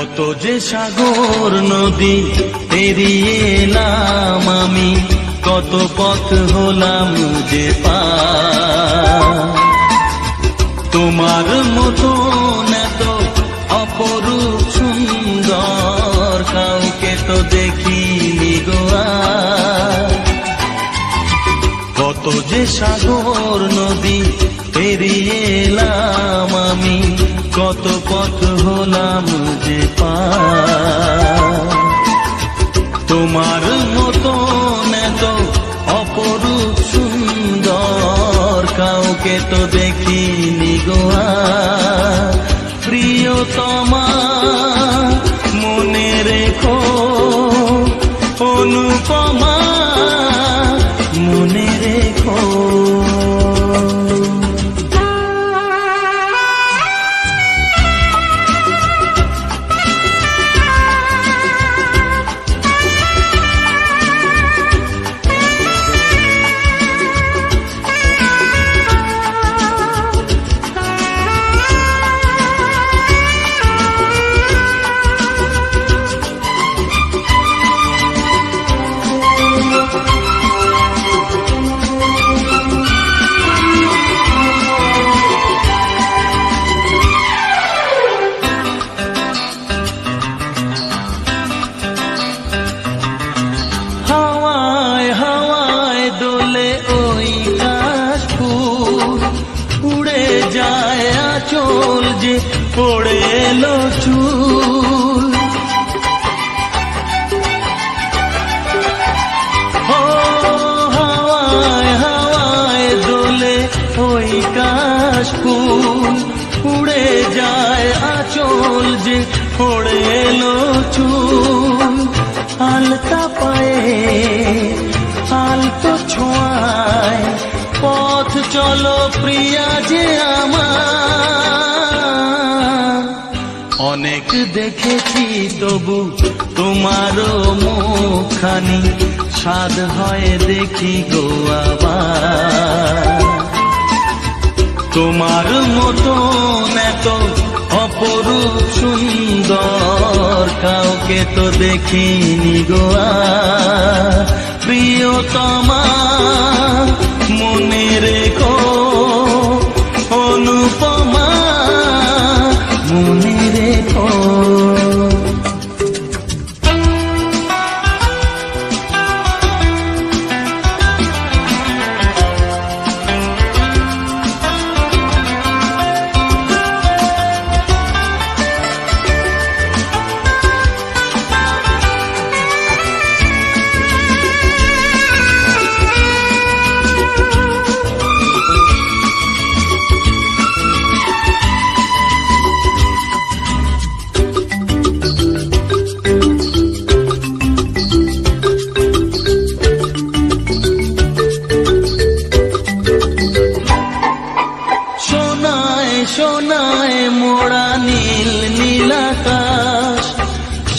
কত যে সাগর নদী পেরিয়ে এলাম আমি, কত পথ হলাম যে পার। তোমার মতো এত অপরূপ সুন্দর কাউকে তো দেখিনি গো আর। কত যে সাগর নদী পেরিয়ে এলাম আমি, কত পথ হলাম যে পার। তোমার মতো এত অপরূপ সুন্দর কাউকে তো দেখিনি গো আর। প্রিয়তমা মনে রেখো, অনুপমা মনে রেখো। চোল যে পড়ে এলো চুল, ও হাওয়ায় হাওয়ায় দোলে ওই কাশফুল। উড়ে যায় আঁচল যে পড়ে এলো চুল। আলতা পায়ে আলতো ছোঁয়ায় পথ চলো প্রিয়া যে আমার। অনেক দেখেছি তবু তোমারও মুখখানি, স্বাদ হয় দেখি গো আবার। তোমার মতো এত অপরূপ সুন্দর কাউকে তো দেখিনি গো আর। প্রিয়তমা মনে রেখো, অনুপমা মনে রেখো। সোনায় মোড়া নীল নীলাকাশ,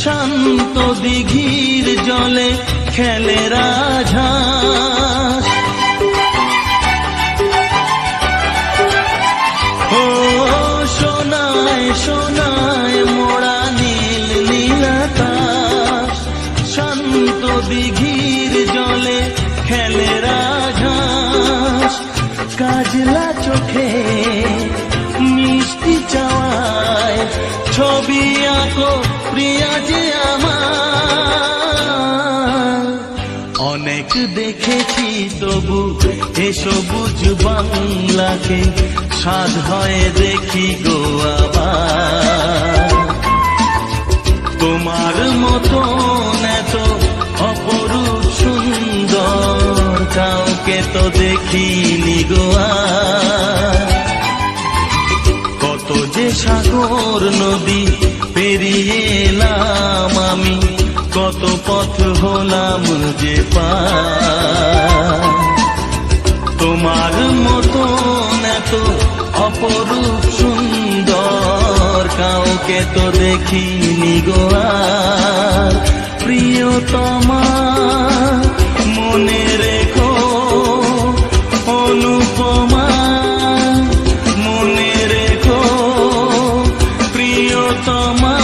শান্ত দিঘির জলে খেলে রাজহাঁস। ও সোনায় সোনায় মোড়া নীল নীলাকাশ, শান্ত দিঘির জলে খেলে রাজহাঁস। কাজলা চোখে মিষ্টি চাওয়ায় ছবি আঁকো প্রিয়া যে আমার। অনেক দেখেছি তবু এ সবুজ বাংলাকে, স্বাদ হয় দেখি গো আবার। তোমার মতো এত অপরূপ সুন্দর কাউকে তো দেখিনি গো আর। কত যে সাগর নদী পেরিয়ে এলাম আমি, কত পথ হলাম যে পার। তোমার মতো এত অপরূপ সুন্দর কাউকে তো দেখিনি গো আর। প্রিয়তমা মনে রেখো, অনুপমা মনে রেখো। প্রিয়তমা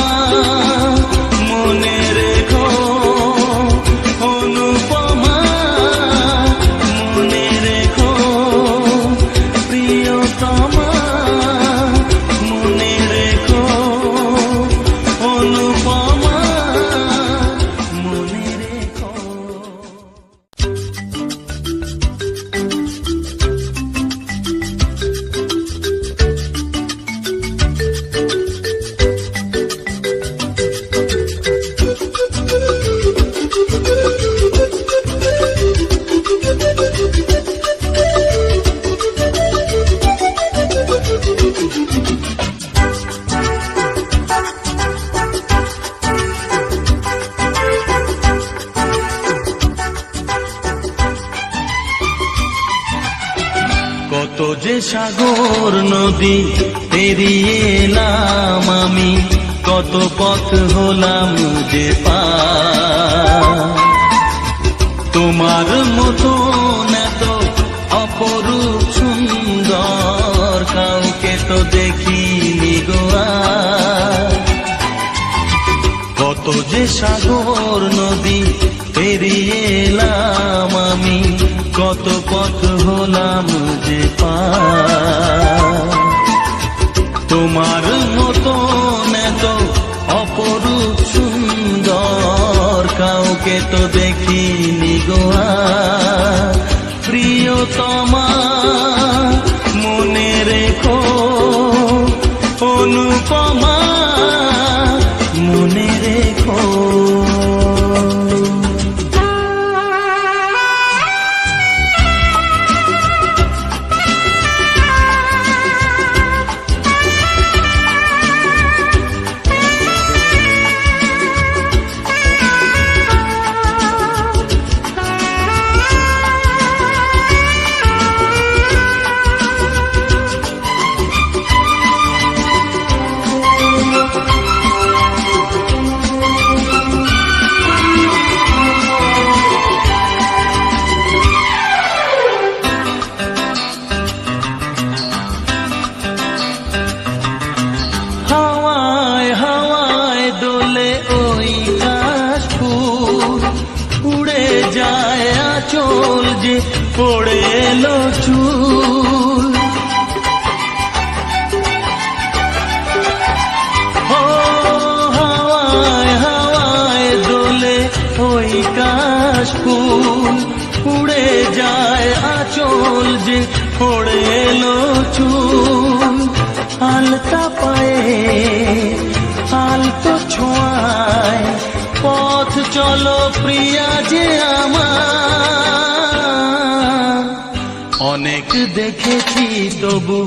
সাগর নদী পেরিয়ে এলাম আমি, কত পথ হলাম যে পার। তোমার মতো এত অপরূপ সুন্দর কাউকে তো দেখিনি গো আর। কত যে সাগর নদী পেরিয়ে এলাম আমি, কত পথ হলাম যে পার। তোমার মতো এত অপরূপ সুন্দর কাউকে তো দেখিনি গো আর। প্রিয়তমা মনে রেখো, অনুপমা মনে রেখো। চল যে পড়ে এলো চুল, ও হাওয়ায় হাওয়ায় দোলে ওই কাশফুল। উড়ে যায় আঁচল যে পড়ে এলো চুল। আলতা পায়ে আলতো ছোঁয়ায় পথ চলো প্রিয়া যে আমার। অনেক দেখেছি তবু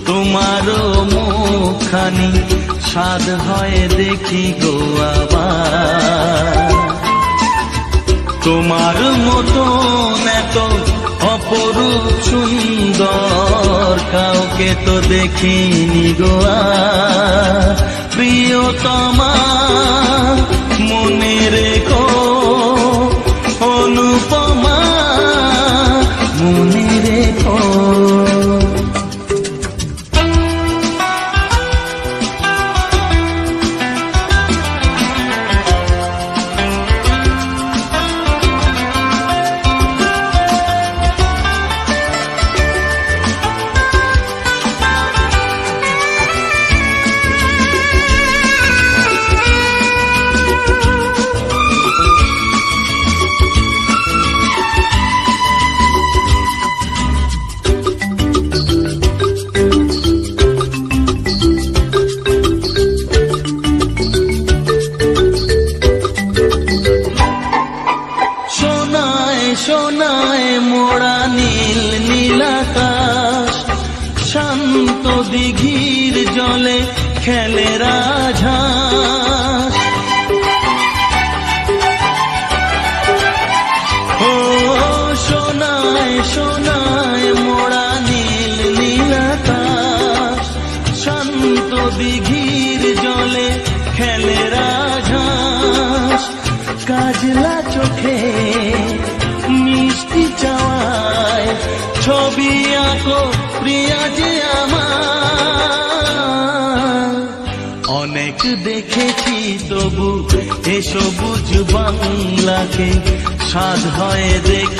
তোমারও মুখখানি, স্বাদ হয় দেখি গো আবার। তোমার মতো এত অপরূপ সুন্দর কাউকে তো দেখিনি গো আর। প্রিয়তমা মনে রেখো, অনুপমা মনে রেখো। সোনায় মোড়া নীল নীলাকাশ, শান্ত দিঘির জলে খেলে রাজহাঁস। ও সোনায় সোনায় মোড়া নীল নীলাকাশ, শান্ত দিঘির জলে খেলে রাজহাঁস। কাজলা চোখে মিষ্টি চাওয়ায় ছবি আঁকো প্রিয়া যে আমার। অনেক দেখেছি তবু এ সবুজ বাংলাকে, স্বাদ হয় দেখ